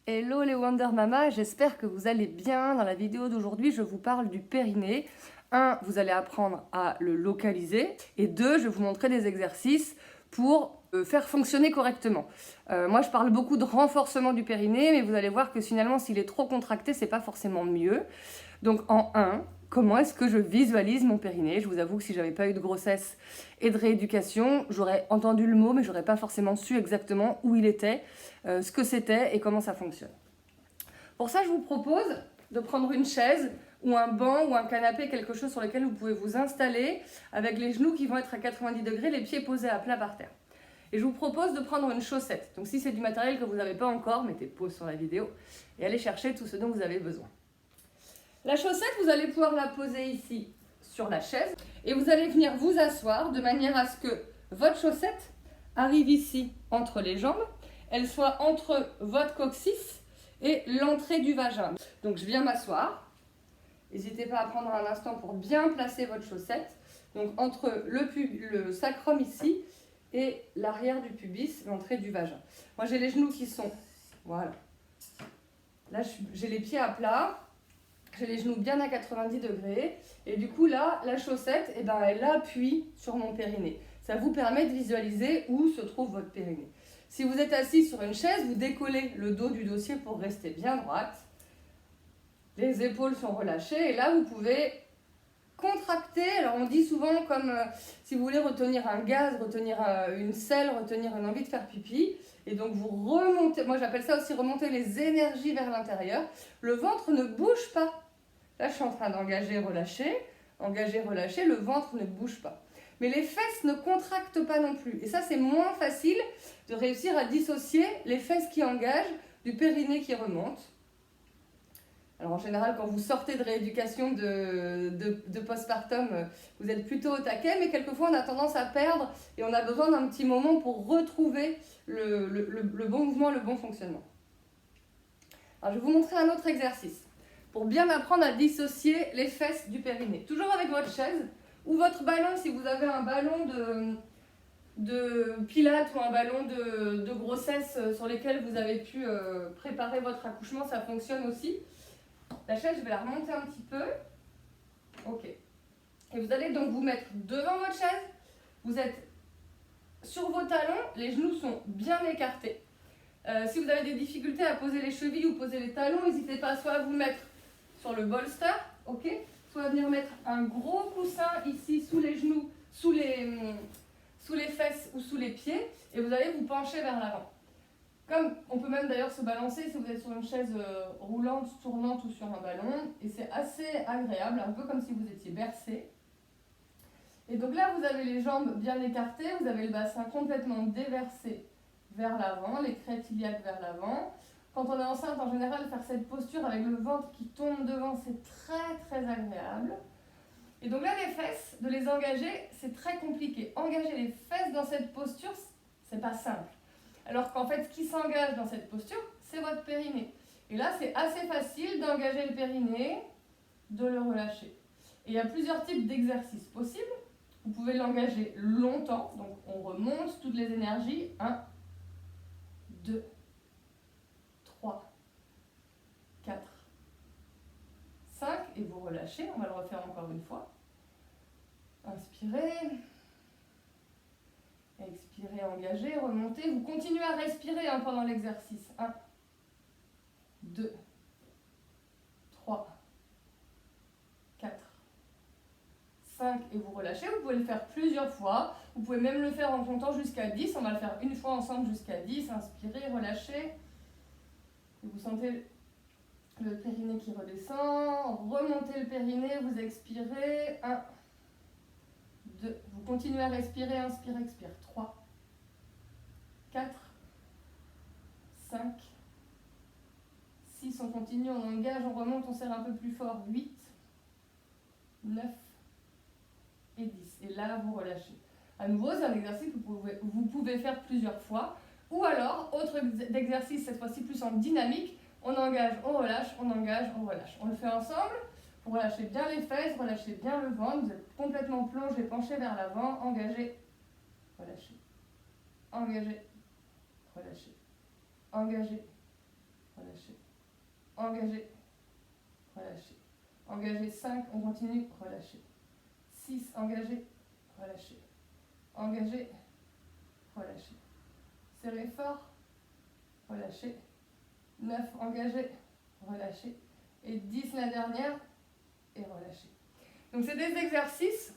Hello les Wonder Mama, j'espère que vous allez bien. Dans la vidéo d'aujourd'hui, je vous parle du périnée. 1, vous allez apprendre à le localiser. Et 2, je vais vous montrer des exercices pour faire fonctionner correctement. Moi, je parle beaucoup de renforcement du périnée, mais vous allez voir que finalement, s'il est trop contracté, c'est pas forcément mieux. Donc en 1, comment est-ce que je visualise mon périnée? Je vous avoue que si j'avais pas eu de grossesse et de rééducation, j'aurais entendu le mot, mais j'aurais pas forcément su exactement où il était, ce que c'était et comment ça fonctionne. Pour ça, je vous propose de prendre une chaise ou un banc ou un canapé, quelque chose sur lequel vous pouvez vous installer avec les genoux qui vont être à 90 degrés, les pieds posés à plat par terre. Et je vous propose de prendre une chaussette. Donc si c'est du matériel que vous n'avez pas encore, mettez pause sur la vidéo et allez chercher tout ce dont vous avez besoin. La chaussette, vous allez pouvoir la poser ici sur la chaise et vous allez venir vous asseoir de manière à ce que votre chaussette arrive ici entre les jambes, elle soit entre votre coccyx et l'entrée du vagin. Donc je viens m'asseoir. N'hésitez pas à prendre un instant pour bien placer votre chaussette. Donc entre le sacrum ici et l'arrière du pubis, l'entrée du vagin. Moi j'ai les genoux qui sont, voilà. Là j'ai les pieds à plat. J'ai les genoux bien à 90 degrés et du coup là, la chaussette, elle appuie sur mon périnée. Ça vous permet de visualiser où se trouve votre périnée. Si vous êtes assis sur une chaise, vous décollez le dos du dossier pour rester bien droite. Les épaules sont relâchées et là vous pouvez contracter. Alors on dit souvent comme si vous voulez retenir un gaz, retenir une selle, retenir une envie de faire pipi. Et donc vous remontez, moi j'appelle ça aussi remonter les énergies vers l'intérieur. Le ventre ne bouge pas. Là je suis en train d'engager, relâcher, le ventre ne bouge pas. Mais les fesses ne contractent pas non plus. Et ça c'est moins facile de réussir à dissocier les fesses qui engagent du périnée qui remonte. Alors en général, quand vous sortez de rééducation de postpartum, vous êtes plutôt au taquet, mais quelquefois on a tendance à perdre et on a besoin d'un petit moment pour retrouver le bon mouvement, le bon fonctionnement. Alors je vais vous montrer un autre exercice pour bien apprendre à dissocier les fesses du périnée. Toujours avec votre chaise ou votre ballon, si vous avez un ballon de pilates ou un ballon de grossesse sur lesquels vous avez pu préparer votre accouchement, ça fonctionne aussi. La chaise, je vais la remonter un petit peu. Ok. Et vous allez donc vous mettre devant votre chaise. Vous êtes sur vos talons, les genoux sont bien écartés. Si vous avez des difficultés à poser les chevilles ou poser les talons, n'hésitez pas soit à vous mettre sur le bolster, ok, soit à venir mettre un gros coussin ici sous les genoux, sous les fesses ou sous les pieds, et vous allez vous pencher vers l'avant. Comme on peut même d'ailleurs se balancer si vous êtes sur une chaise roulante, tournante ou sur un ballon. Et c'est assez agréable, un peu comme si vous étiez bercé. Et donc là, vous avez les jambes bien écartées, vous avez le bassin complètement déversé vers l'avant, les crêtes iliaques vers l'avant. Quand on est enceinte, en général, faire cette posture avec le ventre qui tombe devant, c'est très très agréable. Et donc là, les fesses, de les engager, c'est très compliqué. Engager les fesses dans cette posture, c'est pas simple. Alors qu'en fait, ce qui s'engage dans cette posture, c'est votre périnée. Et là, c'est assez facile d'engager le périnée, de le relâcher. Et il y a plusieurs types d'exercices possibles. Vous pouvez l'engager longtemps, donc on remonte toutes les énergies. 1, 2, 3, 4, 5, et vous relâchez. On va le refaire encore une fois. Inspirez. Expirez, engagez, remontez. Vous continuez à respirer pendant l'exercice. 1, 2, 3, 4, 5 et vous relâchez. Vous pouvez le faire plusieurs fois. Vous pouvez même le faire en comptant jusqu'à 10. On va le faire une fois ensemble jusqu'à 10. Inspirez, relâchez. Et vous sentez le périnée qui redescend. Remontez le périnée, vous expirez. 1, 2. Vous continuez à respirer. Inspire, expire. 3, 4, 5, 6, on continue, on engage, on remonte, on serre un peu plus fort. 8, 9 et 10. Et là, vous relâchez. À nouveau, c'est un exercice que vous pouvez faire plusieurs fois. Ou alors, autre exercice, cette fois-ci plus en dynamique, on engage, on relâche, on engage, on relâche. On le fait ensemble. Vous relâchez bien les fesses, relâchez bien le ventre. Vous êtes complètement plongé, penché vers l'avant. Engagez, relâchez. Engagez, relâchez. Engagez, relâchez. relâchez. Engagez, relâchez. Engagez 5, on continue, relâchez. 6, engagez, relâchez. Engagez, relâchez. Serrez fort, relâchez. 9, engagez, relâchez. Et 10, la dernière, et relâchez. Donc c'est des exercices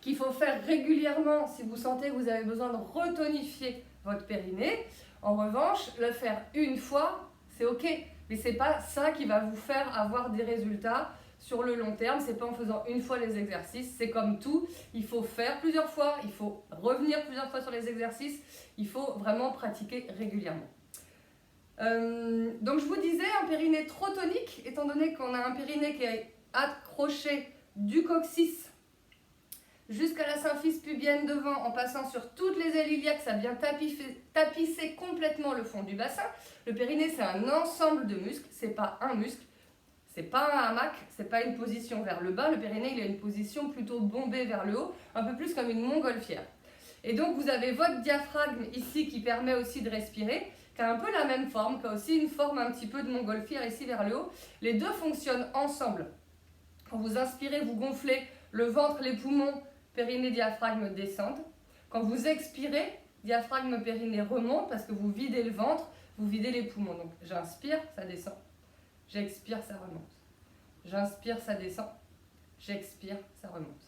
qu'il faut faire régulièrement si vous sentez que vous avez besoin de retonifier votre périnée. En revanche, le faire une fois, c'est ok, mais c'est pas ça qui va vous faire avoir des résultats sur le long terme. C'est pas en faisant une fois les exercices, c'est comme tout, il faut faire plusieurs fois, il faut revenir plusieurs fois sur les exercices, il faut vraiment pratiquer régulièrement. Donc je vous disais, un périnée trop tonique, étant donné qu'on a un périnée qui est accroché du coccyx jusqu'à la symphyse pubienne devant, en passant sur toutes les ailes iliaques, ça vient tapisser complètement le fond du bassin. Le périnée, c'est un ensemble de muscles, c'est pas un muscle, c'est pas un hamac, c'est pas une position vers le bas. Le périnée, il a une position plutôt bombée vers le haut, un peu plus comme une montgolfière. Et donc, vous avez votre diaphragme ici qui permet aussi de respirer, qui a un peu la même forme, qui a aussi une forme un petit peu de montgolfière ici vers le haut. Les deux fonctionnent ensemble. Quand vous inspirez, vous gonflez le ventre, les poumons, périnée, diaphragme descendent. Quand vous expirez, diaphragme, périnée remonte parce que vous videz le ventre, vous videz les poumons. Donc j'inspire, ça descend. J'expire, ça remonte. J'inspire, ça descend. J'expire, ça remonte.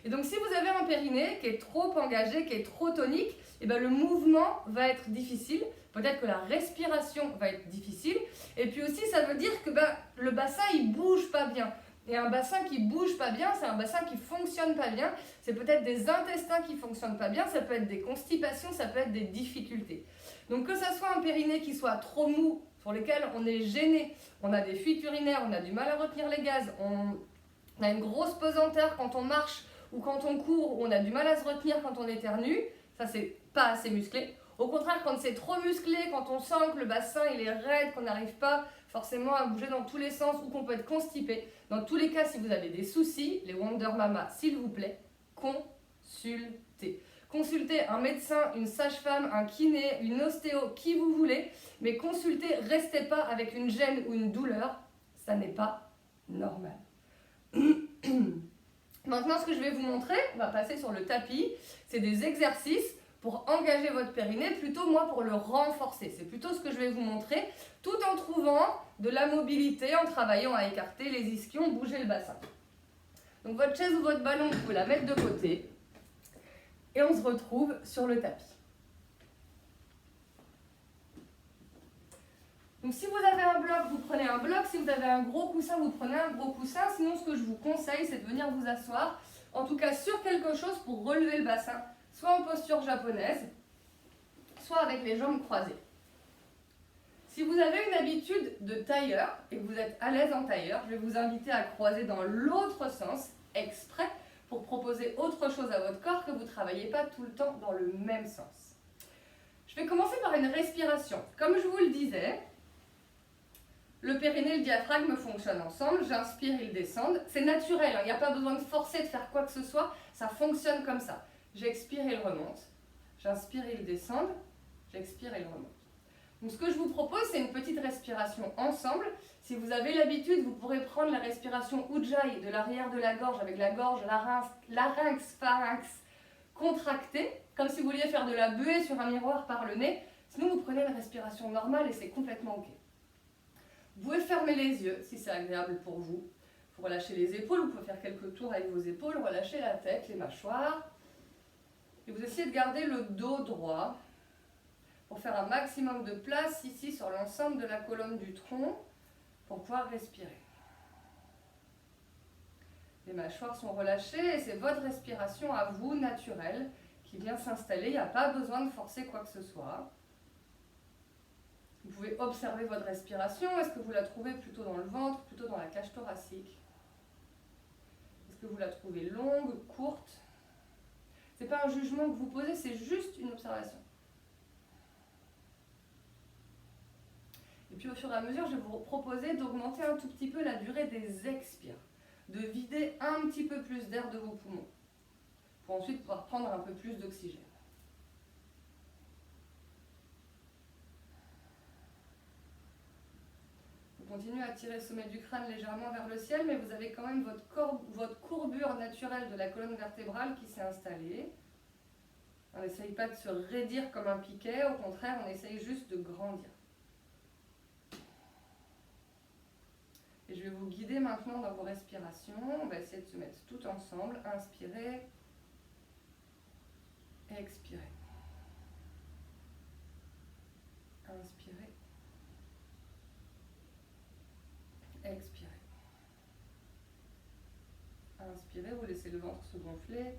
Et donc si vous avez un périnée qui est trop engagé, qui est trop tonique, et bien le mouvement va être difficile. Peut-être que la respiration va être difficile. Et puis aussi, ça veut dire que le bassin, il bouge pas bien. Et un bassin qui bouge pas bien, c'est un bassin qui fonctionne pas bien. C'est peut-être des intestins qui fonctionnent pas bien, ça peut être des constipations, ça peut être des difficultés. Donc que ça soit un périnée qui soit trop mou, sur lequel on est gêné, on a des fuites urinaires, on a du mal à retenir les gaz, on a une grosse pesanteur quand on marche ou quand on court, ou on a du mal à se retenir quand on éternue, ça c'est pas assez musclé. Au contraire, quand c'est trop musclé, quand on sent que le bassin il est raide, qu'on n'arrive pas forcément à bouger dans tous les sens ou qu'on peut être constipé, dans tous les cas, si vous avez des soucis, les Wonder Mama, s'il vous plaît, consultez. Consultez un médecin, une sage-femme, un kiné, une ostéo, qui vous voulez, mais consultez, restez pas avec une gêne ou une douleur, ça n'est pas normal. Maintenant, ce que je vais vous montrer, on va passer sur le tapis, c'est des exercices pour engager votre périnée, plutôt moi pour le renforcer. C'est plutôt ce que je vais vous montrer, tout en trouvant de la mobilité, en travaillant à écarter les ischions, bouger le bassin. Donc votre chaise ou votre ballon, vous pouvez la mettre de côté. Et on se retrouve sur le tapis. Donc si vous avez un bloc, vous prenez un bloc. Si vous avez un gros coussin, vous prenez un gros coussin. Sinon, ce que je vous conseille, c'est de venir vous asseoir, en tout cas sur quelque chose pour relever le bassin, soit en posture japonaise, soit avec les jambes croisées. Si vous avez une habitude de tailleur et que vous êtes à l'aise en tailleur, je vais vous inviter à croiser dans l'autre sens, exprès, pour proposer autre chose à votre corps, que vous ne travaillez pas tout le temps dans le même sens. Je vais commencer par une respiration. Comme je vous le disais, le périnée et le diaphragme fonctionnent ensemble. J'inspire, ils descendent. C'est naturel, il n'y a pas besoin de forcer, de faire quoi que ce soit. Ça fonctionne comme ça. J'expire, ils remontent. J'inspire, ils descendent. J'expire, ils remontent. Donc ce que je vous propose, c'est une petite respiration ensemble. Si vous avez l'habitude, vous pourrez prendre la respiration Ujjayi de l'arrière de la gorge, avec la gorge, larynx, pharynx contractée, comme si vous vouliez faire de la buée sur un miroir par le nez. Sinon, vous prenez la respiration normale et c'est complètement ok. Vous pouvez fermer les yeux si c'est agréable pour vous. Vous relâchez les épaules, vous pouvez faire quelques tours avec vos épaules, relâchez la tête, les mâchoires. Et vous essayez de garder le dos droit pour faire un maximum de place ici sur l'ensemble de la colonne du tronc pour pouvoir respirer. Les mâchoires sont relâchées et c'est votre respiration à vous, naturelle, qui vient s'installer. Il n'y a pas besoin de forcer quoi que ce soit. Vous pouvez observer votre respiration. Est-ce que vous la trouvez plutôt dans le ventre, plutôt dans la cage thoracique? Est-ce que vous la trouvez longue, courte? Ce n'est pas un jugement que vous posez, c'est juste une observation. Et puis au fur et à mesure, je vais vous proposer d'augmenter un tout petit peu la durée des expires, de vider un petit peu plus d'air de vos poumons, pour ensuite pouvoir prendre un peu plus d'oxygène. continuez à tirer le sommet du crâne légèrement vers le ciel, mais vous avez quand même votre courbure naturelle de la colonne vertébrale qui s'est installée. On n'essaye pas de se raidir comme un piquet, au contraire, on essaye juste de grandir. Et je vais vous guider maintenant dans vos respirations. On va essayer de se mettre tout ensemble. Inspirez, expirez. Inspirez, expirez. Inspirez, vous laissez le ventre se gonfler.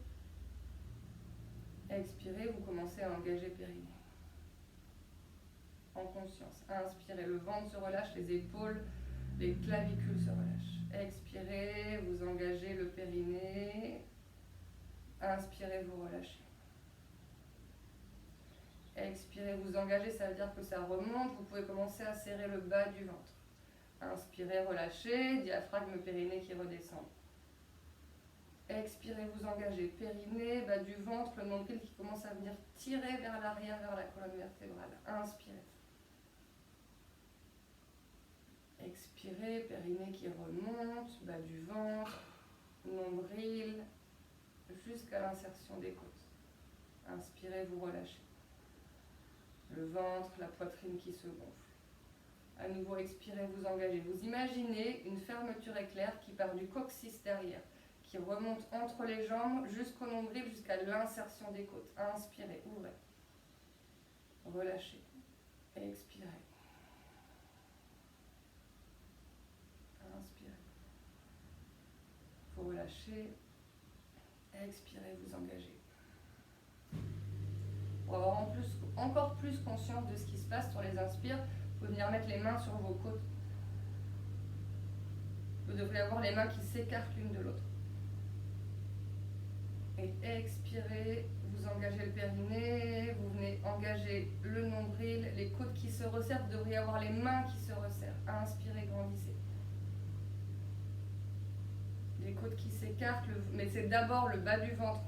Expirez, vous commencez à engager périnée. En conscience. Inspirez, le ventre se relâche, les épaules, les clavicules se relâchent. Expirez, vous engagez le périnée. Inspirez, vous relâchez. Expirez, vous engagez, ça veut dire que ça remonte. Vous pouvez commencer à serrer le bas du ventre. Inspirez, relâchez, diaphragme, périnée qui redescend. Expirez, vous engagez, périnée, bas du ventre, le nombril qui commence à venir tirer vers l'arrière, vers la colonne vertébrale. Inspirez. Expirez, périnée qui remonte, bas du ventre, nombril, jusqu'à l'insertion des côtes. Inspirez, vous relâchez. Le ventre, la poitrine qui se gonfle. À nouveau, expirez, vous engagez. Vous imaginez une fermeture éclair qui part du coccyx derrière, qui remonte entre les jambes jusqu'au nombril, jusqu'à l'insertion des côtes. Inspirez, ouvrez. Relâchez. Expirez. Inspirez. Vous relâchez. Expirez, vous engagez. Pour avoir encore plus conscience de ce qui se passe sur les inspires, vous pouvez venir mettre les mains sur vos côtes. Vous devriez avoir les mains qui s'écartent l'une de l'autre. Et expirez, vous engagez le périnée, vous venez engager le nombril, les côtes qui se resserrent, vous devriez avoir les mains qui se resserrent. Inspirez, grandissez. Les côtes qui s'écartent, mais c'est d'abord le bas du ventre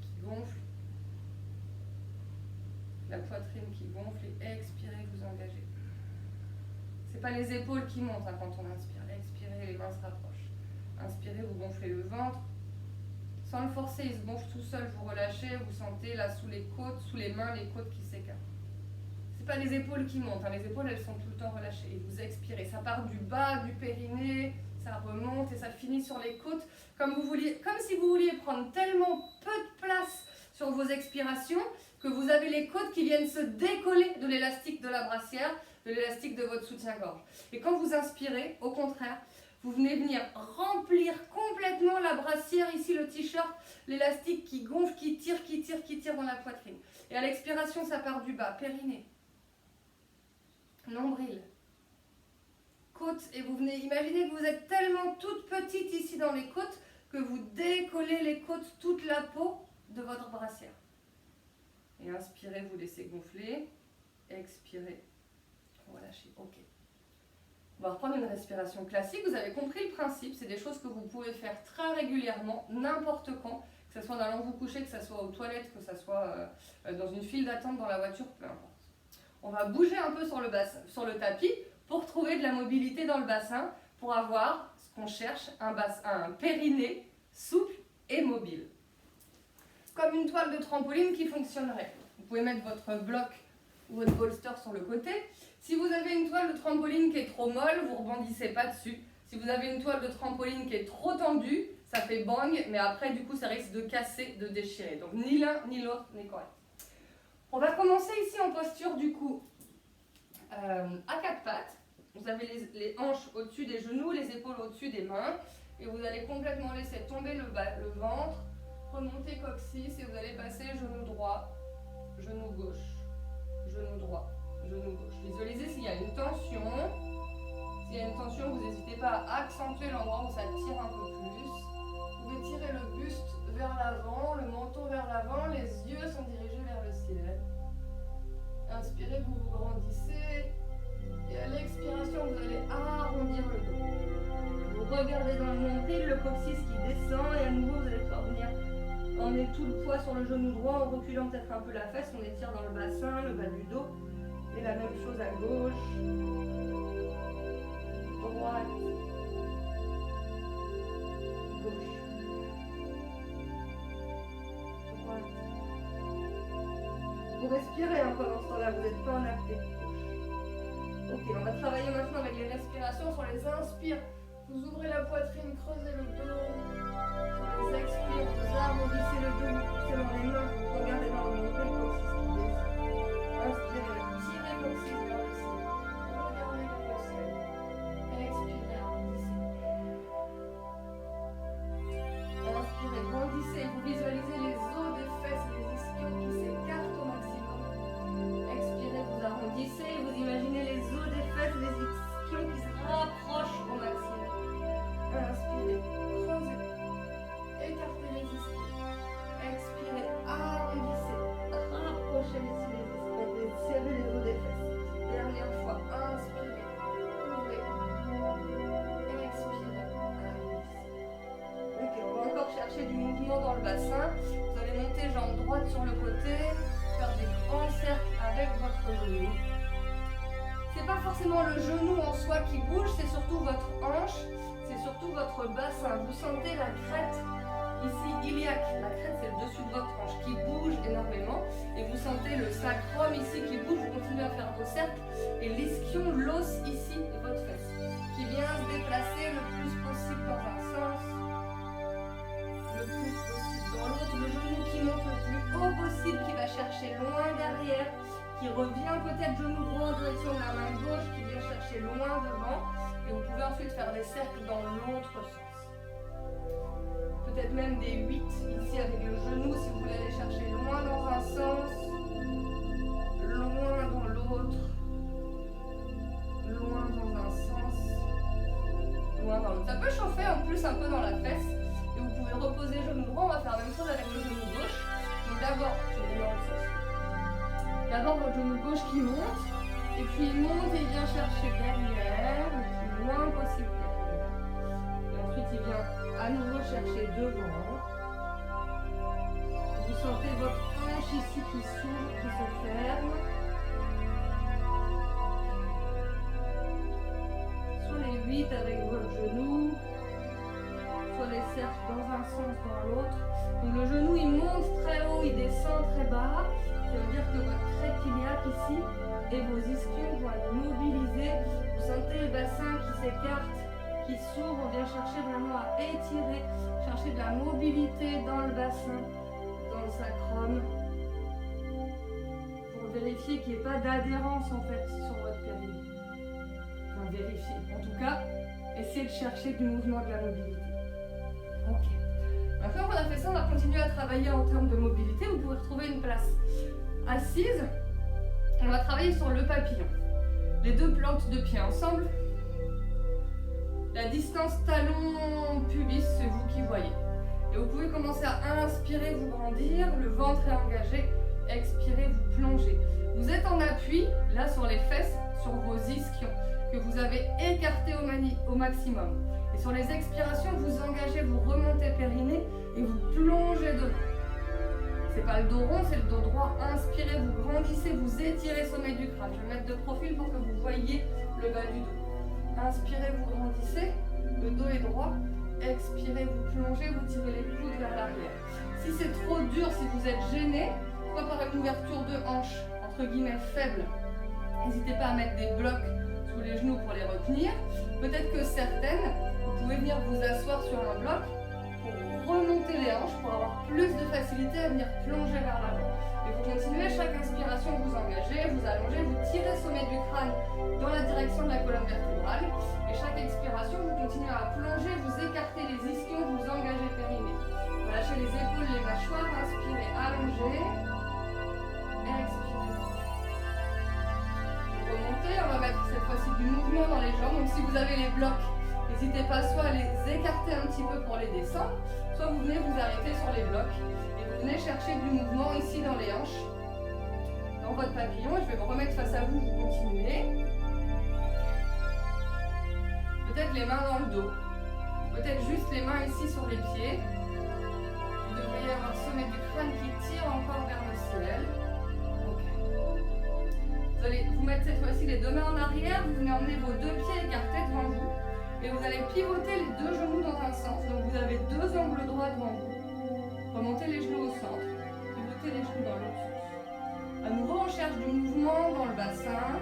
qui gonfle, la poitrine qui gonfle, et expirez, vous engagez. C'est pas les épaules qui montent quand on inspire. Expirez, les mains se rapprochent. Inspirez, vous gonflez le ventre. Sans le forcer, il se gonfle tout seul, vous relâchez, vous sentez là sous les côtes, sous les mains, les côtes qui s'écartent. C'est pas les épaules qui montent, les épaules elles sont tout le temps relâchées. Et vous expirez, ça part du bas du périnée, ça remonte et ça finit sur les côtes, comme si vous vouliez prendre tellement peu de place sur vos expirations que vous avez les côtes qui viennent se décoller de l'élastique de la brassière, de l'élastique de votre soutien-gorge. Et quand vous inspirez, au contraire, vous venez venir remplir complètement la brassière, ici le t-shirt, l'élastique qui gonfle, qui tire dans la poitrine. Et à l'expiration, ça part du bas, périnée, nombril, côte, et vous venez imaginer que vous êtes tellement toute petite ici dans les côtes que vous décollez les côtes, toute la peau de votre brassière. Et inspirez, vous laissez gonfler, expirez, relâchez, ok. On va reprendre une respiration classique. Vous avez compris le principe, c'est des choses que vous pouvez faire très régulièrement, n'importe quand, que ce soit en allant vous coucher, que ce soit aux toilettes, que ce soit dans une file d'attente dans la voiture, peu importe. On va bouger un peu sur le tapis pour trouver de la mobilité dans le bassin, pour avoir ce qu'on cherche, un périnée souple et mobile. Comme une toile de trampoline qui fonctionnerait. Vous pouvez mettre votre bloc ou votre bolster sur le côté. Si vous avez une toile de trampoline qui est trop molle, vous ne rebondissez pas dessus. Si vous avez une toile de trampoline qui est trop tendue, ça fait bang, mais après du coup ça risque de casser, de déchirer. Donc ni l'un ni l'autre n'est correct. On va commencer ici en posture du coup à quatre pattes. Vous avez les hanches au-dessus des genoux, les épaules au-dessus des mains. Et vous allez complètement laisser tomber le ventre, remonter coccyx et vous allez passer genou droit, genou gauche, genou droit, genou gauche. Visualisez s'il y a une tension. S'il y a une tension, vous n'hésitez pas à accentuer l'endroit où ça tire un peu plus. Vous pouvez tirer le buste vers l'avant, le menton vers l'avant, les yeux sont dirigés vers le ciel. Inspirez, vous vous grandissez. Et à l'expiration, vous allez arrondir le dos. Vous regardez dans le nombril, le coccyx qui descend et à nouveau, vous allez pouvoir venir emmener tout le poids sur le genou droit en reculant peut-être un peu la fesse. On étire dans le bassin, le bas du dos. Et la même chose à gauche. Vous respirez pendant ce temps-là, vous n'êtes pas en apnée. Ok, on va travailler maintenant avec les respirations. Sur les inspires, vous ouvrez la poitrine, creusez le dos. Sur les expires, vous arrondissez le dos, vous poussez dans les mains, vous regardez dans le nombril, coccyx qui descend. Inspirez, tirez coccyx vers le ciel. Regardez vers le ciel. Expirez, arrondissez. Inspirez, grandissez, vous visualisez les os des fesses, les ischios qui s'écartent au maximum. Expirez, vous arrondissez, vous imaginez les os des fesses, les ischios qui se rapprochent au maximum. Inspirez, creusez, écartez les ischios. Expirez, arrondissez, rapprochez les ischios, serrez les os des fesses. Dernière fois, inspirez, ouvrez, expirez, arrondissez. Ok, on va encore chercher du mouvement dans le bassin. Vous allez monter jambe droite sur le côté, faire des grands cercles avec votre genou. C'est pas forcément le genou en soi qui bouge, c'est surtout votre hanche, c'est surtout votre bassin. Vous sentez la crête ici iliaque, la crête c'est le dessus de votre hanche qui bouge énormément, et vous sentez le sacrum ici qui bouge. Vous continuez à faire vos cercles, et l'ischion, l'os ici de votre fesse, qui vient se déplacer le plus possible dans un sens, le plus possible dans l'autre, le genou qui monte le plus haut possible, qui va chercher loin derrière, qui revient peut-être genou droit en direction de la main gauche, qui vient chercher loin devant, et vous pouvez ensuite faire des cercles dans l'autre sens. Peut-être même des 8 ici avec le genou si vous voulez aller chercher loin dans un sens, loin dans l'autre, loin dans un sens, loin dans l'autre. Ça peut chauffer en plus un peu dans la fesse, et vous pouvez reposer le genou droit. On va faire la même chose avec le genou gauche. Donc d'abord, je vais dans le sens. D'abord votre genou gauche qui monte, et puis il monte et il vient chercher derrière, le plus loin possible derrière. Et ensuite il vient à nouveau chercher devant. Vous sentez votre hanche ici qui s'ouvre, qui se ferme. Soit les 8 avec votre genou, soit les cercles dans un sens, dans l'autre. Donc le genou il monte très haut, il descend très bas. Ça veut dire que votre crête iliaque ici et vos ischions vont être mobilisés. Vous sentez le bassin qui s'écarte, qui s'ouvre. On vient chercher vraiment à étirer, chercher de la mobilité dans le bassin, dans le sacrum, pour vérifier qu'il n'y ait pas d'adhérence en fait sur votre périnée. Enfin vérifier. En tout cas, essayez de chercher du mouvement, de la mobilité. Ok. Maintenant qu'on a fait ça, on va continuer à travailler en termes de mobilité. Vous pouvez retrouver une place assise. On va travailler sur le papillon. Les deux plantes de pied ensemble. La distance talon-pubis, c'est vous qui voyez. Et vous pouvez commencer à inspirer, vous grandir, le ventre est engagé. Expirez, vous plongez. Vous êtes en appui, là sur les fesses, sur vos ischions, que vous avez écartés au maximum. Et sur les expirations, vous engagez, vous remontez périnée et vous plongez devant. C'est pas le dos rond, c'est le dos droit. Inspirez, vous grandissez, vous étirez le sommet du crâne. Je vais mettre de profil pour que vous voyiez le bas du dos. Inspirez, vous grandissez, le dos est droit. Expirez, vous plongez, vous tirez les coudes vers l'arrière. Si c'est trop dur, si vous êtes gêné, soit par une ouverture de hanche, entre guillemets faible, n'hésitez pas à mettre des blocs sous les genoux pour les retenir. Peut-être que certaines, vous pouvez venir vous asseoir sur un bloc pour remonter les hanches, pour avoir plus de facilité à venir plonger vers l'avant. Et vous continuez, chaque inspiration, vous engagez, vous allongez, vous tirez le sommet du crâne dans la direction de la colonne vertébrale. Et chaque expiration, vous continuez à plonger, vous écartez les ischions, vous engagez périnée. Vous lâchez les épaules, les mâchoires, inspirez, allongez. Expirez. Vous remontez, on va mettre cette fois-ci du mouvement dans les jambes. Donc si vous avez les blocs, n'hésitez pas soit à les écarter un petit peu pour les descendre, soit vous venez vous arrêter sur les blocs et vous venez chercher du mouvement ici dans les hanches, dans votre papillon. Et je vais vous remettre face à vous, vous continuez. Peut-être les mains dans le dos, peut-être juste les mains ici sur les pieds. Vous devriez avoir le sommet du crâne qui tire encore vers le ciel. Vous allez vous mettre cette fois-ci les deux mains en arrière, vous venez emmener vos deux pieds écartés devant vous et vous allez pivoter les deux genoux dans un sens. Donc vous avez deux angles droits devant vous. Remontez les genoux au centre, pivotez les genoux dans l'autre sens. À nouveau, on cherche du mouvement dans le bassin,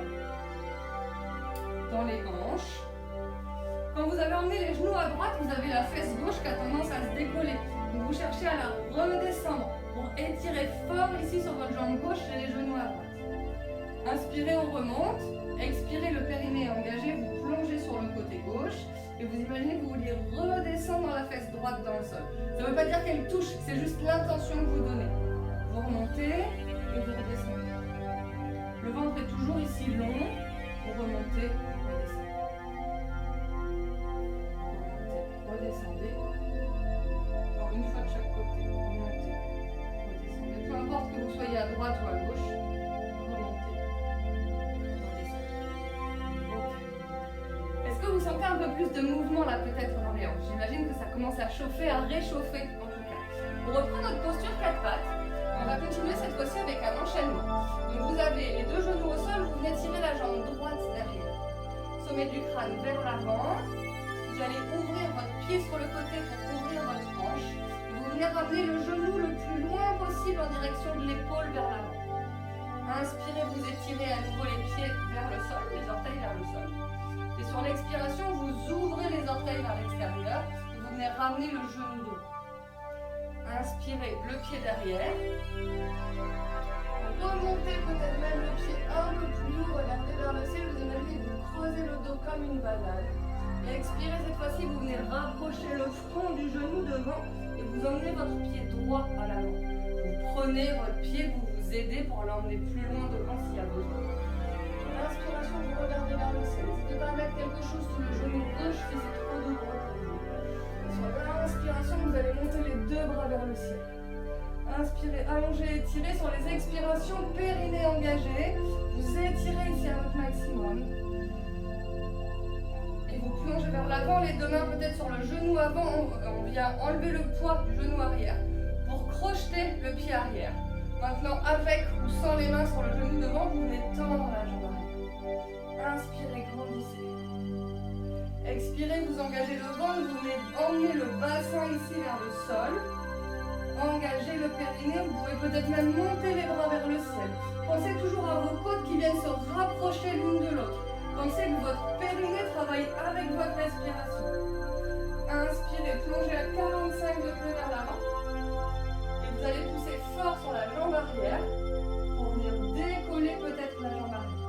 dans les hanches. Quand vous avez emmené les genoux à droite, vous avez la fesse gauche qui a tendance à se décoller. Donc vous cherchez à la redescendre pour étirer fort ici sur votre jambe gauche et les genoux à droite. Inspirez, on remonte. Expirez, le périnée est engagé, vous plongez sur le côté gauche et vous imaginez que vous vouliez redescendre dans la fesse droite dans le sol. Ça ne veut pas dire qu'elle touche, c'est juste l'intention que vous donnez. Vous remontez et vous redescendez. Le ventre est toujours ici long. Vous remontez, redescendez. Redescendez. Alors une fois de chaque côté. Remontez, redescendez. Peu importe que vous soyez à droite ou à gauche. Vous sentez un peu plus de mouvement là peut-être dans les hanches. J'imagine que ça commence à chauffer, à réchauffer en tout cas. On reprend notre posture 4 pattes. On va continuer cette fois-ci avec un enchaînement. Donc vous avez les deux genoux au sol, vous venez tirer la jambe droite derrière. Sommet du crâne vers l'avant. Vous allez ouvrir votre pied sur le côté pour ouvrir votre hanche. Vous venez ramener le genou le plus loin possible en direction de l'épaule vers l'avant. Inspirez, vous étirez à nouveau les pieds vers le sol, les orteils vers le sol. Et sur l'expiration, vous ouvrez les orteils vers l'extérieur et vous venez ramener le genou devant. Inspirez, le pied derrière. Remontez peut-être même le pied un peu plus haut, regardez vers le ciel, vous imaginez que vous creusez le dos comme une banane. Et expirez, cette fois-ci, vous venez rapprocher le front du genou devant et vous emmenez votre pied droit à l'avant. Vous prenez votre pied, vous vous aidez pour l'emmener plus loin devant s'il y a besoin. L'inspiration, vous regardez vers le ciel. N'hésitez pas à mettre quelque chose sous le genou gauche si c'est trop douloureux pour vous. Sur l'inspiration, vous allez monter les deux bras vers le ciel. Inspirez, allongez, étirez. Sur les expirations, périnée engagé. Vous étirez ici à votre maximum. Et vous plongez vers l'avant, les deux mains peut-être sur le genou avant. On vient enlever le poids du genou arrière pour crocheter le pied arrière. Maintenant, avec ou sans les mains sur le genou devant, vous venez tendre la jambe arrière. Inspirez, grandissez. Expirez, vous engagez le ventre, vous venez emmener le bassin ici vers le sol. Engagez le périnée, vous pouvez peut-être même monter les bras vers le ciel. Pensez toujours à vos côtes qui viennent se rapprocher l'une de l'autre. Pensez que votre périnée travaille avec votre respiration. Inspirez, plongez à 45 degrés vers l'avant. Et vous allez pousser fort sur la jambe arrière pour venir décoller peut-être la jambe arrière.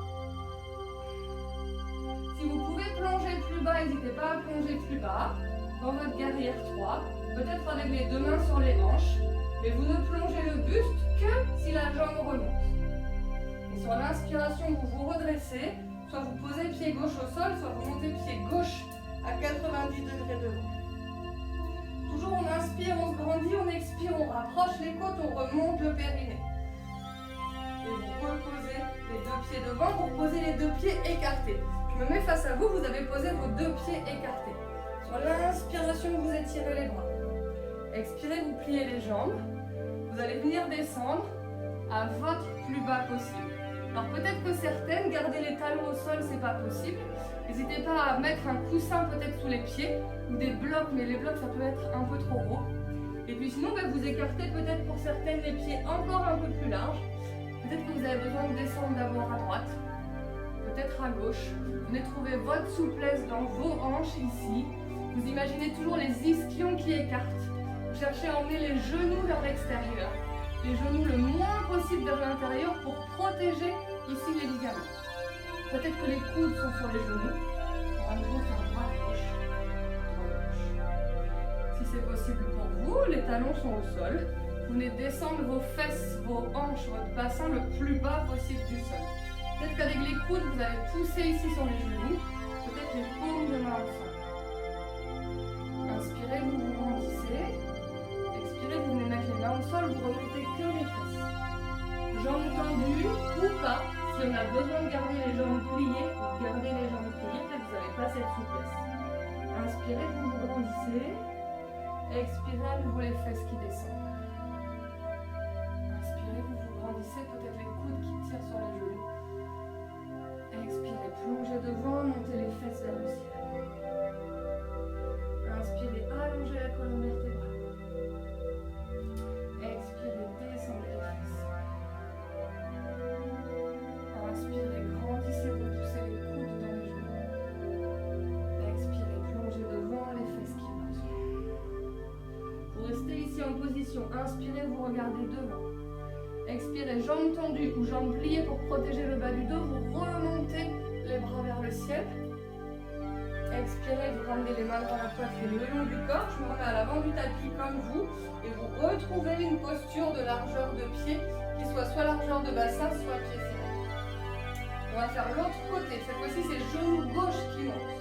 Si vous pouvez plonger plus bas, n'hésitez pas à plonger plus bas dans votre guerrière 3, peut-être avec les deux mains sur les hanches, mais vous ne plongez le buste que si la jambe remonte. Et sur l'inspiration, vous vous redressez, soit vous posez pied gauche au sol, soit vous montez pied gauche à 90 degrés devant. Toujours on inspire, on se grandit, on expire, on rapproche les côtes, on remonte le périnée. Et vous reposez les deux pieds devant, vous posez les deux pieds écartés. Je me mets face à vous, vous avez posé vos deux pieds écartés. Sur l'inspiration, vous étirez les bras. Expirez, vous pliez les jambes. Vous allez venir descendre à votre plus bas possible. Alors peut-être que certaines, garder les talons au sol, c'est pas possible. N'hésitez pas à mettre un coussin peut-être sous les pieds ou des blocs, mais les blocs ça peut être un peu trop haut. Et puis sinon, vous écartez peut-être pour certaines les pieds encore un peu plus larges. Peut-être que vous avez besoin de descendre d'abord à droite, peut-être à gauche. Venez trouver votre souplesse dans vos hanches ici. Vous imaginez toujours les ischions qui écartent. Vous cherchez à emmener les genoux vers l'extérieur. Les genoux le moins possible vers l'intérieur pour protéger ici les ligaments. Peut-être que les coudes sont sur les genoux. À nouveau faire droite-gauche. Si c'est possible pour vous, les talons sont au sol. Vous venez descendre vos fesses, vos hanches, votre bassin le plus bas possible du sol. Peut-être qu'avec les coudes, vous allez pousser ici sur les genoux. Peut-être les paumes de main ensemble. Inspirez, vous vous grandissez. Expirez, vous venez mettre les mains au sol, vous remontez que les fesses. Jambes tendues ou pas. Si on a besoin de garder les jambes pliées, vous gardez les jambes pliées, peut-être que vous n'avez pas cette souplesse. Inspirez, vous vous grandissez. Expirez, à nouveau les fesses qui descendent. Inspirez, vous vous grandissez, peut-être les coudes qui tirent sur les genoux. Expirez, plongez devant, montez les fesses vers le ciel. Inspirez, allongez la colonne vertébrale. Expirez, descendez les fesses. regardez devant. Expirez, jambes tendues ou jambes pliées pour protéger le bas du dos. Vous remontez les bras vers le ciel. Expirez, vous ramenez les mains dans la poitrine le long du corps. Je me remets à l'avant du tapis comme vous. Et vous retrouvez une posture de largeur de pied qui soit largeur de bassin, soit pied serré. On va faire l'autre côté. Cette fois-ci, c'est genou gauche qui monte.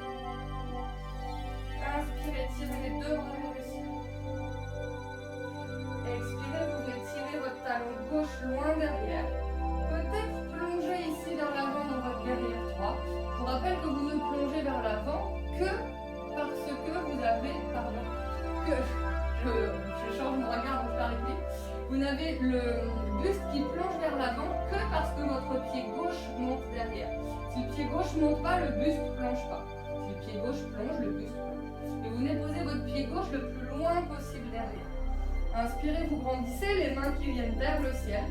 Inspirez, tirez les deux bras vers le ciel. Expirez, vous venez tirer votre talon gauche loin derrière. Peut-être plonger ici vers l'avant dans votre guerrière 3. Je vous rappelle que vous ne plongez vers l'avant que parce que vous avez, je change mon regard pour parler vite. Vous n'avez le buste qui plonge vers l'avant que parce que votre pied gauche monte derrière. Si le pied gauche ne monte pas, le buste ne plonge pas. Si le pied gauche plonge, le buste plonge. Et vous venez poser votre pied gauche le plus loin possible derrière. Inspirez, vous grandissez, les mains qui viennent vers le ciel.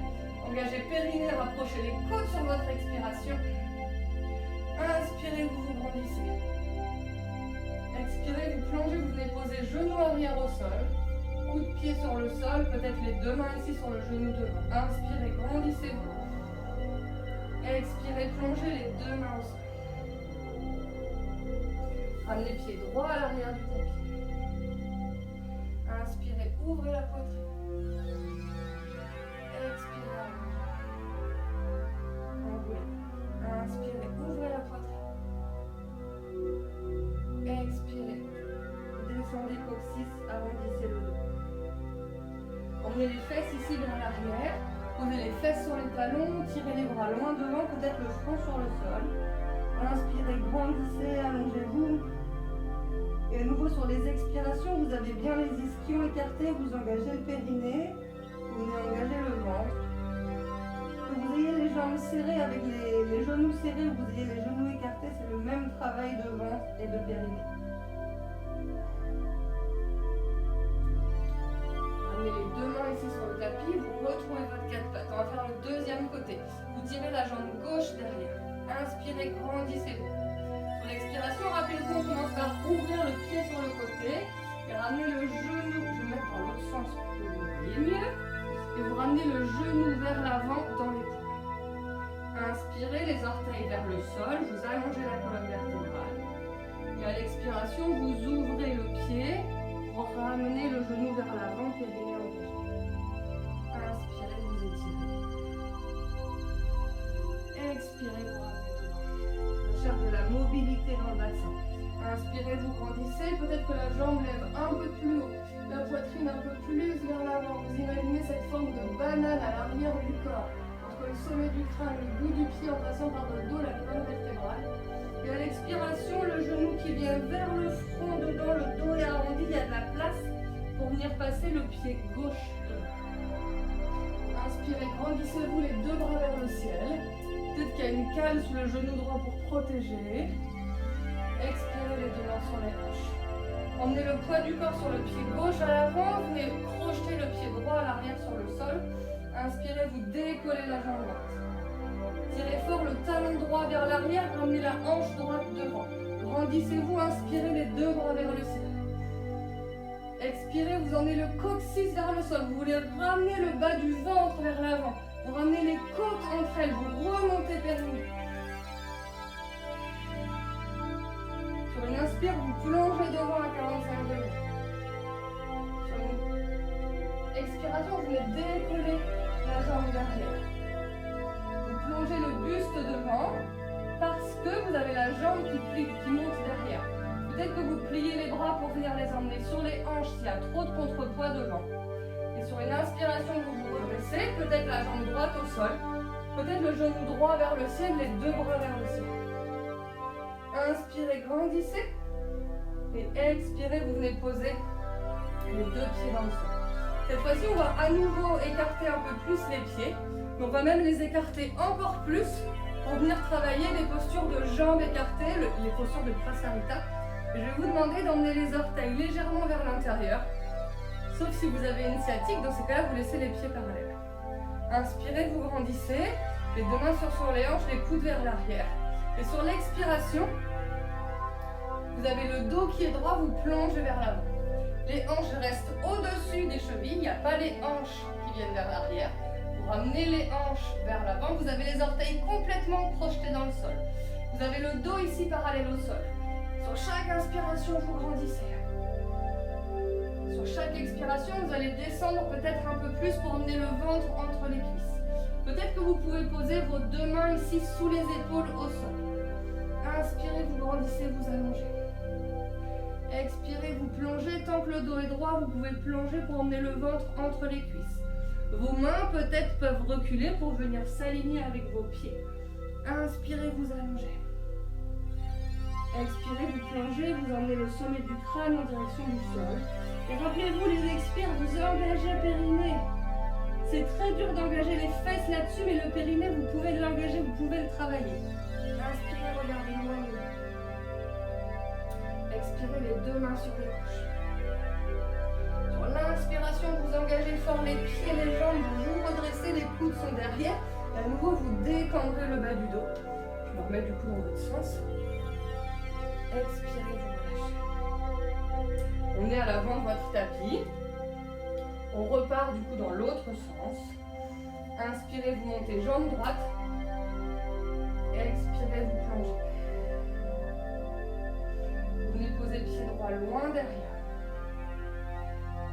Engagez périnée, rapprochez les côtes sur votre expiration. Inspirez, vous vous grandissez. Expirez, vous plongez, vous venez poser genou arrière au sol. Coup de pied sur le sol, peut-être les deux mains ici sur le genou devant. Inspirez, grandissez-vous. Expirez, plongez les deux mains au sol. Ramenez les pieds droits à l'arrière du tapis. Inspirez, ouvrez la poitrine. Expirez, enroulez. Inspirez, ouvrez la poitrine. Expirez. Descendez coccyx, arrondissez le dos. Emmenez les fesses ici vers l'arrière. Posez les fesses sur les talons, tirez les bras loin devant, peut-être le front sur le sol. Inspirez, grandissez, allongez-vous. Et à nouveau sur les expirations, vous avez bien les ischions écartés, vous engagez le périnée, vous venez engager le ventre. Que vous ayez les jambes serrées avec les genoux serrés ou vous ayez les genoux écartés, c'est le même travail de ventre et de périnée. Ramenez les deux mains ici sur le tapis, vous retrouvez votre quatre pattes. On va faire le deuxième côté. Vous tirez la jambe gauche derrière. Inspirez, grandissez-vous. Sur l'expiration, rappelez-vous, on commence par ouvrir le pied sur le côté et ramener le genou. Je vais mettre dans l'autre sens pour que vous voyez mieux. Et vous ramenez le genou vers l'avant dans l'épaule. Inspirez, les orteils vers le sol, vous allongez la colonne vertébrale. Et à l'expiration, vous ouvrez le pied pour ramener le genou vers l'avant, périnée engagé. Inspirez, vous étirez. Expirez, vous ramenez devant. On cherche de la mobilité dans le bassin. Inspirez, vous grandissez. Peut-être que la jambe lève un peu plus haut, la poitrine un peu plus vers l'avant. Vous imaginez cette forme de banane à l'arrière du corps, entre le sommet du crâne, le bout du pied en passant par le dos, la colonne vertébrale. Et à l'expiration, le genou qui vient vers le front, dedans, le dos est arrondi, il y a de la place pour venir passer le pied gauche devant. Inspirez, grandissez-vous les deux bras vers le ciel. Peut-être qu'il y a une cale sous le genou droit pour protéger. Expirez, les deux mains sur les hanches. Emmenez le poids du corps sur le pied gauche à l'avant. Venez projeter le pied droit à l'arrière sur le sol. Inspirez, vous décollez la jambe droite. Tirez fort le talon droit vers l'arrière, ramenez la hanche droite devant. Grandissez-vous, inspirez les deux bras vers le ciel. Expirez, vous emmenez le coccyx vers le sol. Vous voulez ramener le bas du ventre vers l'avant. Vous ramenez les côtes entre elles, vous remontez périnée. Sur une inspire, vous plongez devant à 45 degrés. Sur une expiration, vous venez décoller la jambe derrière. Vous plongez le buste devant parce que vous avez la jambe qui plie, qui monte derrière. Peut-être que vous pliez les bras pour venir les emmener sur les hanches s'il y a trop de contrepoids devant. Et sur une inspiration, vous vous redressez, peut-être la jambe droite au sol, peut-être le genou droit vers le ciel, les deux bras vers le ciel. Inspirez, grandissez. Et expirez, vous venez poser les deux pieds dans le sol. Cette fois-ci, on va à nouveau écarter un peu plus les pieds. Mais on va même les écarter encore plus pour venir travailler les postures de jambes écartées, les postures de Prasarita. Et je vais vous demander d'emmener les orteils légèrement vers l'intérieur. Sauf si vous avez une sciatique, dans ces cas-là, vous laissez les pieds parallèles. Inspirez, vous grandissez. Les deux mains sur les hanches, les coudes vers l'arrière. Et sur l'expiration, vous avez le dos qui est droit, vous plongez vers l'avant. Les hanches restent au-dessus des chevilles, il n'y a pas les hanches qui viennent vers l'arrière. Vous ramenez les hanches vers l'avant, vous avez les orteils complètement projetés dans le sol. Vous avez le dos ici parallèle au sol. Sur chaque inspiration, vous grandissez. Sur chaque expiration, vous allez descendre peut-être un peu plus pour emmener le ventre entre les cuisses. Peut-être que vous pouvez poser vos deux mains ici sous les épaules au sol. Inspirez, vous grandissez, vous allongez. Expirez, vous plongez. Tant que le dos est droit, vous pouvez plonger pour emmener le ventre entre les cuisses. Vos mains peut-être peuvent reculer pour venir s'aligner avec vos pieds. Inspirez, vous allongez. Expirez, vous plongez, vous emmenez le sommet du crâne en direction du sol. Et rappelez-vous, les expires, vous engagez périnée. C'est très dur d'engager les fesses là-dessus, mais le périnée, vous pouvez l'engager, vous pouvez le travailler. Inspirez, regardez loin. Expirez, les deux mains sur les couches. Sur l'inspiration, vous engagez fort les pieds, les jambes, vous redressez, les coudes sont derrière. Et à nouveau, vous décambrez le bas du dos. Je me remets du coup dans votre sens. Expirez, vous relâchez. On est à l'avant de votre tapis. On repart du coup dans l'autre sens. Inspirez, vous montez jambe droite. Expirez, vous plongez. Vous venez poser pied droit loin derrière.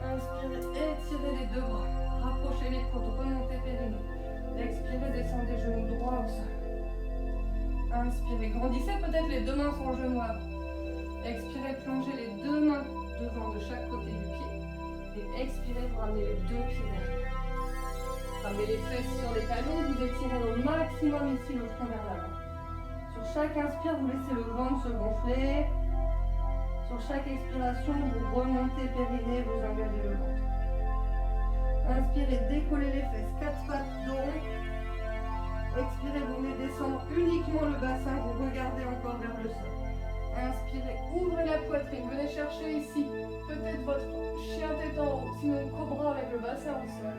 Inspirez, étirez les deux bras. Rapprochez les côtes, remontez périnée. Expirez, descendez genoux droit au sol. Inspirez, grandissez peut-être les deux mains sur le genou avant. Expirez, plongez les deux mains devant de chaque côté du pied. Et expirez, vous ramenez les deux pieds derrière. Ramenez les fesses sur les talons, vous étirez au maximum ici le front vers l'avant. Sur chaque inspire, vous laissez le ventre se gonfler. Sur chaque expiration, vous remontez périnée, vous engagez le ventre. Inspirez, décollez les fesses, quatre pattes dos. Expirez, vous venez descendre uniquement le bassin, vous regardez encore vers le sol. Inspirez, ouvrez la poitrine, venez chercher ici peut-être votre chien tête en haut, sinon cobra avec le bassin au sol.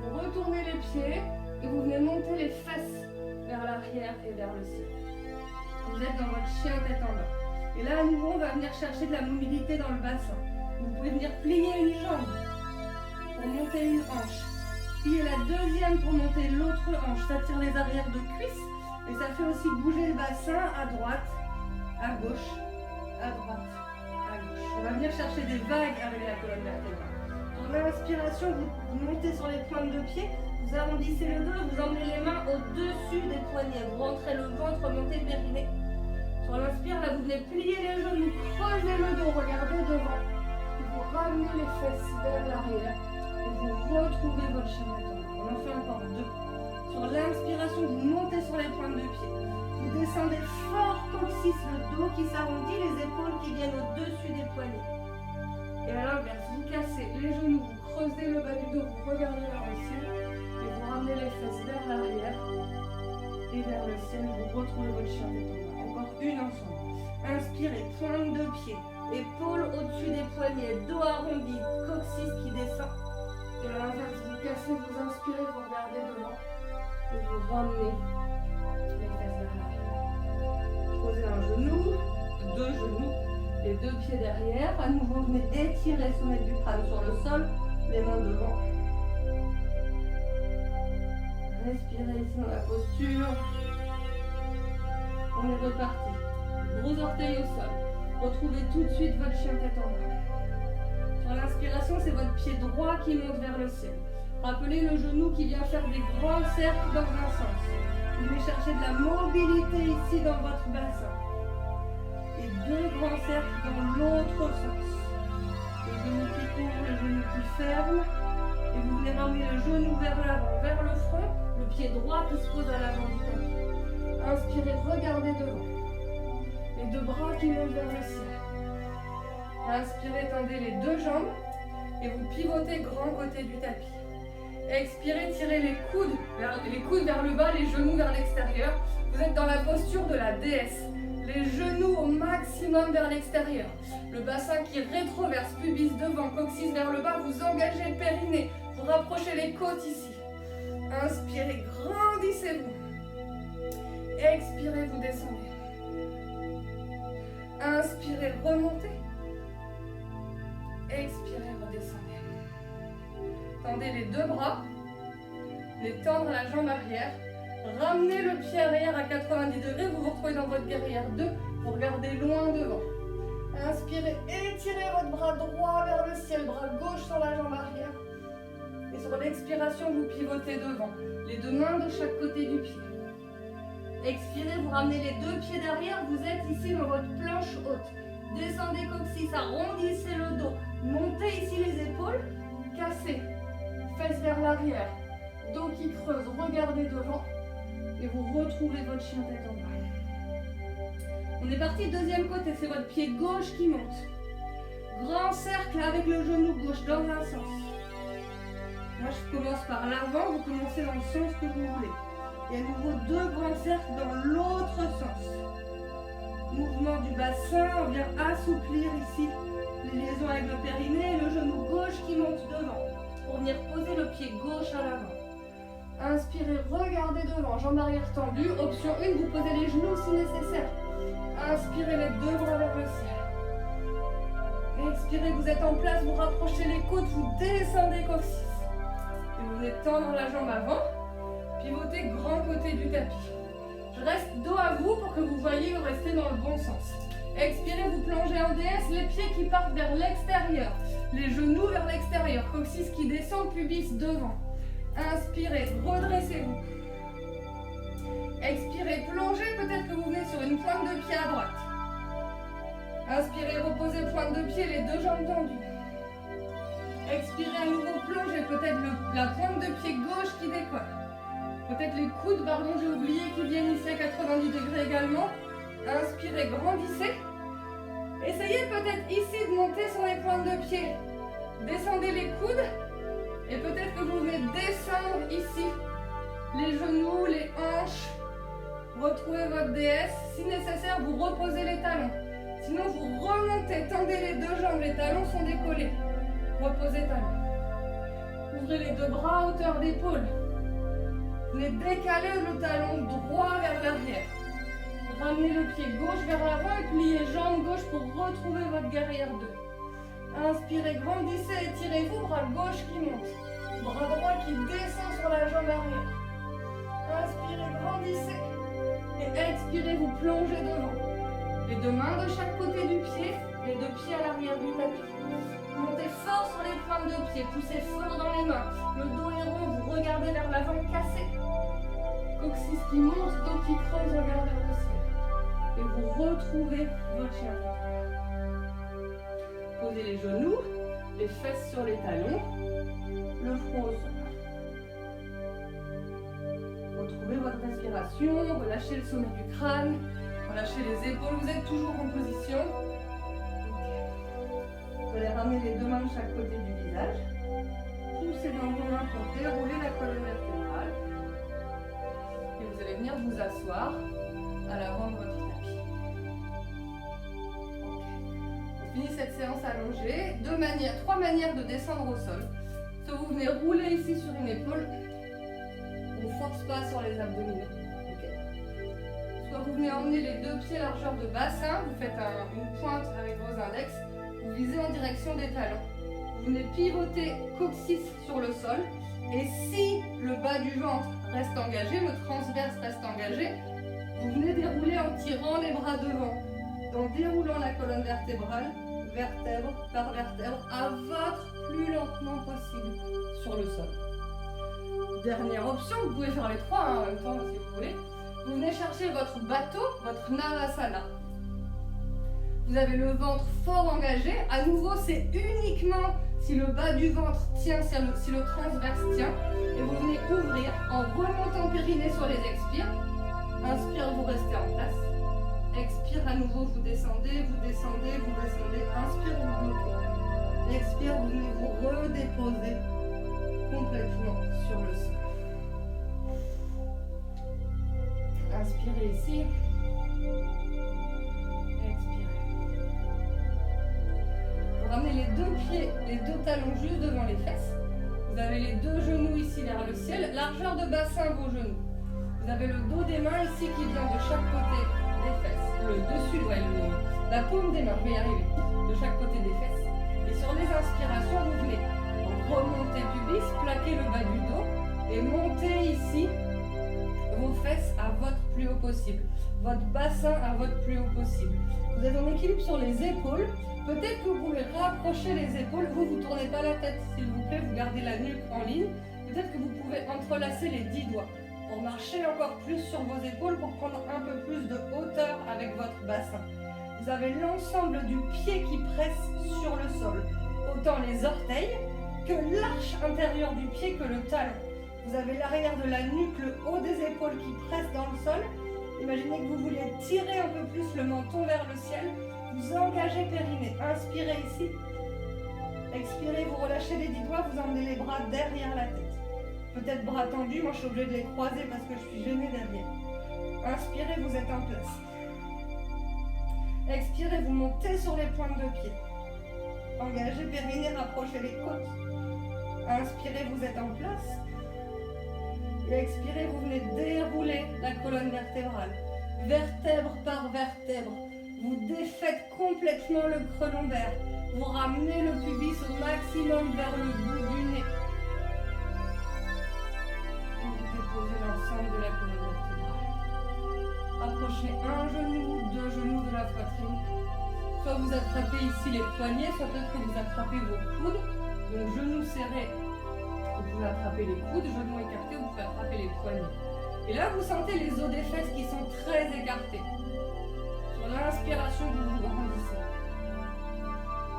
Vous retournez les pieds et vous venez monter les fesses vers l'arrière et vers le ciel. Vous êtes dans votre chien tête en bas. Et là, à nouveau, on va venir chercher de la mobilité dans le bassin. Vous pouvez venir plier une jambe pour monter une hanche. Plier la deuxième pour monter l'autre hanche. Ça tire les arrières de cuisses et ça fait aussi bouger le bassin à droite, à gauche, à droite, à gauche. On va venir chercher des vagues avec la colonne vertébrale. Pour l'inspiration, vous montez sur les pointes de pied, vous arrondissez le dos, vous emmenez les mains au-dessus des poignets. Vous rentrez le ventre, montez le périnée. Sur l'inspire, là, vous venez plier les genoux, creusez le dos, regardez devant. Et vous ramenez les fesses vers l'arrière. Et vous retrouvez votre chien tête en bas. On en fait encore deux. Sur l'inspiration, vous montez sur les pointes de pied. Vous descendez fort coccyx, le dos qui s'arrondit, les épaules qui viennent au-dessus des poignets. Et à l'inverse, vous cassez les genoux, vous creusez le bas du dos, vous regardez vers le ciel. Et vous ramenez les fesses vers l'arrière. Et vers le ciel, vous retrouvez votre chien tête en bas. Encore une ensemble. Inspirez, pointe de pied, épaules au-dessus des poignets, dos arrondi, coccyx qui descend. Et à l'inverse, vous cassez, vous inspirez, vous regardez devant. Et vous ramenez les fesses vers l'arrière. Posez un genou, deux genoux, les deux pieds derrière. À nouveau, vous venez étirer le sommet du crâne sur le sol, les mains devant. Respirez ici dans la posture. On est reparti. Gros orteil au sol. Retrouvez tout de suite votre chien tête en bas. Sur l'inspiration, c'est votre pied droit qui monte vers le ciel. Rappelez le genou qui vient faire des grands cercles dans un sens. Vous venez chercher de la mobilité ici dans votre bassin. Et deux grands cercles dans l'autre sens. Le genou qui court, le genou qui ferme. Et vous venez ramener le genou vers l'avant, vers le front. Le pied droit qui se pose à l'avant du tapis. Inspirez, regardez devant. Les deux bras qui montent vers le ciel. Inspirez, tendez les deux jambes et vous pivotez grand côté du tapis. Expirez, tirez les coudes vers le bas, les genoux vers l'extérieur. Vous êtes dans la posture de la déesse. Les genoux au maximum vers l'extérieur. Le bassin qui rétroverse, pubis devant, coccyx vers le bas. Vous engagez le périnée. Vous rapprochez les côtes ici. Inspirez, grandissez-vous. Expirez, vous descendez. Inspirez, remontez. Expirez, redescendez. Tendez les deux bras. Les tendre à la jambe arrière. Ramenez le pied arrière à 90 degrés. Vous vous retrouvez dans votre guerrière 2. Vous regardez loin devant. Inspirez, étirez votre bras droit vers le ciel. Bras gauche sur la jambe arrière. Et sur l'expiration, vous pivotez devant. Les deux mains de chaque côté du pied. Expirez, vous ramenez les deux pieds derrière. Vous êtes ici dans votre planche haute. Descendez coccyx, arrondissez le dos. Montez ici les épaules. Cassez. Fesses vers l'arrière. Dos qui creuse, regardez devant. Et vous retrouvez votre chien tête en bas. On est parti, deuxième côté, c'est votre pied gauche qui monte. Grand cercle avec le genou gauche dans un sens. Moi je commence par l'avant, vous commencez dans le sens que vous voulez. Et à nouveau deux grands cercles dans l'autre sens. Mouvement du bassin, on vient assouplir ici les liaisons avec le périnée et le genou gauche qui monte devant. Pour venir poser le pied gauche à l'avant. Inspirez, regardez devant, jambes arrière tendues. Option 1, vous posez les genoux si nécessaire. Inspirez les deux bras vers le ciel. Expirez, vous êtes en place, vous rapprochez les côtes, vous descendez coccyx. Et vous venez tendre la jambe avant. Pivotez grand côté du tapis. Je reste dos à vous pour que vous voyez vous restez dans le bon sens. Expirez, vous plongez en DS, les pieds qui partent vers l'extérieur. Les genoux vers l'extérieur. Coccyx qui descend, pubis devant. Inspirez, redressez-vous. Expirez, plongez, peut-être que vous venez sur une pointe de pied à droite. Inspirez, reposez pointe de pied, les deux jambes tendues. Expirez à nouveau, plongez, peut-être la pointe de pied gauche qui décolle. Peut-être les coudes, pardon, j'ai oublié, qui viennent ici à 90 degrés également. Inspirez, grandissez. Essayez peut-être ici de monter sur les pointes de pied. Descendez les coudes. Et peut-être que vous venez descendre ici. Les genoux, les hanches. Retrouvez votre DS. Si nécessaire, vous reposez les talons. Sinon, vous remontez, tendez les deux jambes. Les talons sont décollés. Reposez talons. Ouvrez les deux bras à hauteur d'épaule. Venez décaler le talon droit vers l'arrière. Ramenez le pied gauche vers l'avant et pliez jambe gauche pour retrouver votre guerrière 2. Inspirez, grandissez, étirez-vous, bras gauche qui monte. Bras droit qui descend sur la jambe arrière. Inspirez, grandissez. Et expirez, vous plongez devant. Les deux mains de chaque côté du pied, les deux pieds à l'arrière du tapis. Montez fort sur les pointes de pied, poussez fort dans les mains. Le dos est rond, vous regardez vers l'avant, cassez. Coccyx qui monte, dos qui creuse, regardez vers le ciel. Et vous retrouvez votre chien. Posez les genoux, les fesses sur les talons, le front au sol. Retrouvez votre respiration, relâchez le sommet du crâne, relâchez les épaules, vous êtes toujours en position. Vous allez ramener les deux mains de chaque côté du visage. Poussez dans vos mains pour dérouler la colonne vertébrale. Et vous allez venir vous asseoir à l'avant de votre tapis. On finit cette séance allongée. Trois manières de descendre au sol. Soit vous venez rouler ici sur une épaule. On ne force pas sur les abdominaux. Soit vous venez emmener les deux pieds largeur de bassin. Vous faites une pointe avec vos index. Vous visez en direction des talons. Vous venez pivoter coccyx sur le sol. Et si le bas du ventre reste engagé, le transverse reste engagé, vous venez dérouler en tirant les bras devant. En déroulant la colonne vertébrale, vertèbre par vertèbre, à votre plus lentement possible sur le sol. Dernière option, vous pouvez faire les trois en même temps si vous voulez. Vous venez chercher votre bateau, votre Navasana. Vous avez le ventre fort engagé. À nouveau, c'est uniquement si le bas du ventre tient, si le transverse tient. Et vous venez ouvrir en remontant périnée sur les expires. Inspire, vous restez en place. Expire, à nouveau, vous descendez, vous descendez, vous descendez. Inspire, vous bloquez. Expire, vous venez vous redéposer complètement sur le sol. Inspirez ici. Ramenez les deux pieds, les deux talons juste devant les fesses. Vous avez les deux genoux ici vers le ciel. Largeur de bassin, vos genoux. Vous avez le dos des mains ici qui vient de chaque côté des fesses. Le dessus, la paume des mains, je vais y arriver. De chaque côté des fesses. Et sur les inspirations, vous venez remonter pubis, plaquer le bas du dos et monter ici vos fesses à votre plus haut possible, votre bassin à votre plus haut possible. Vous êtes en équilibre sur les épaules. Peut-être que vous pouvez rapprocher les épaules. Vous ne tournez pas la tête, s'il vous plaît. Vous gardez la nuque en ligne. Peut-être que vous pouvez entrelacer les 10 doigts pour marcher encore plus sur vos épaules, pour prendre un peu plus de hauteur avec votre bassin. Vous avez l'ensemble du pied qui presse sur le sol. Autant les orteils que l'arche intérieure du pied que le talon. Vous avez l'arrière de la nuque, le haut des épaules qui presse dans le sol. Imaginez que vous voulez tirer un peu plus le menton vers le ciel. Vous engagez périnée. Inspirez ici. Expirez, vous relâchez les 10 doigts, vous emmenez les bras derrière la tête. Peut-être bras tendus, moi je suis obligée de les croiser parce que je suis gênée derrière. Inspirez, vous êtes en place. Expirez, vous montez sur les pointes de pied. Engagez périnée, rapprochez les côtes. Inspirez, vous êtes en place. Et expirez, vous venez dérouler la colonne vertébrale. Vertèbre par vertèbre. Vous défaites complètement le creux lombaire. Vous ramenez le pubis au maximum vers le bout du nez. Et vous déposez l'ensemble de la colonne vertébrale. Approchez un genou, 2 genoux de la poitrine. Soit vous attrapez ici les poignets, soit peut-être que vous attrapez vos coudes. Donc genoux serrés. Vous pouvez attraper les coudes, genoux écartés, vous pouvez attraper les poignets. Et là, vous sentez les os des fesses qui sont très écartés. Sur l'inspiration, vous vous grandissez.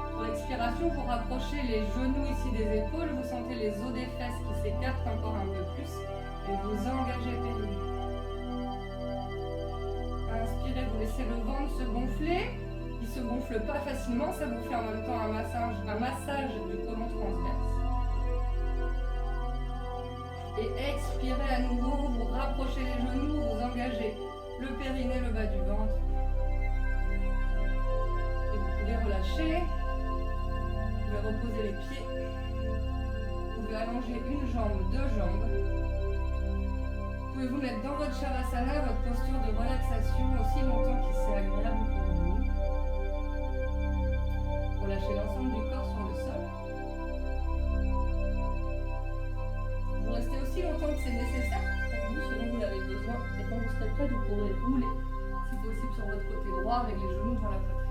Sur l'expiration, vous rapprochez les genoux ici des épaules, vous sentez les os des fesses qui s'écartent encore un peu plus et vous engagez périnée. Inspirez, vous laissez le ventre se gonfler. Il ne se gonfle pas facilement, ça vous fait en même temps un massage du côlon transverse. Et expirez à nouveau, vous rapprochez les genoux, vous engagez le périnée, le bas du ventre. Et vous pouvez relâcher, vous pouvez reposer les pieds, vous pouvez allonger une jambe, 2 jambes. Vous pouvez vous mettre dans votre Shavasana, votre posture de relaxation aussi longtemps qu'il c'est agréable pour vous. Relâchez l'ensemble du corps sur le sol. Vous restez aussi longtemps que c'est nécessaire pour vous, selon vous l'avez besoin. Et quand vous serez prêt, vous pourrez rouler, si possible, sur votre côté droit avec les genoux devant la poitrine.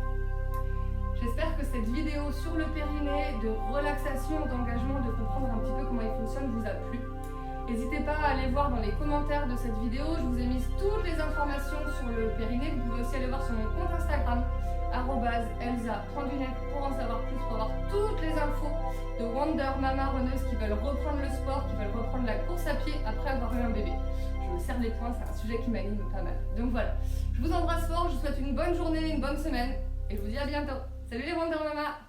J'espère que cette vidéo sur le périnée, de relaxation, d'engagement, de comprendre un petit peu comment il fonctionne, vous a plu. N'hésitez pas à aller voir dans les commentaires de cette vidéo, je vous ai mis toutes les informations sur le périnée. Vous pouvez aussi aller voir sur mon compte Instagram, @elsa.dunet, pour en savoir plus, pour avoir toutes les infos de Wonder Mama runneuses qui veulent reprendre le sport, qui veulent reprendre la course à pied après avoir eu un bébé. Je me serre les poings, c'est un sujet qui m'anime pas mal. Donc voilà, je vous embrasse fort, je vous souhaite une bonne journée, une bonne semaine, et je vous dis à bientôt. Salut les Wonder Mama!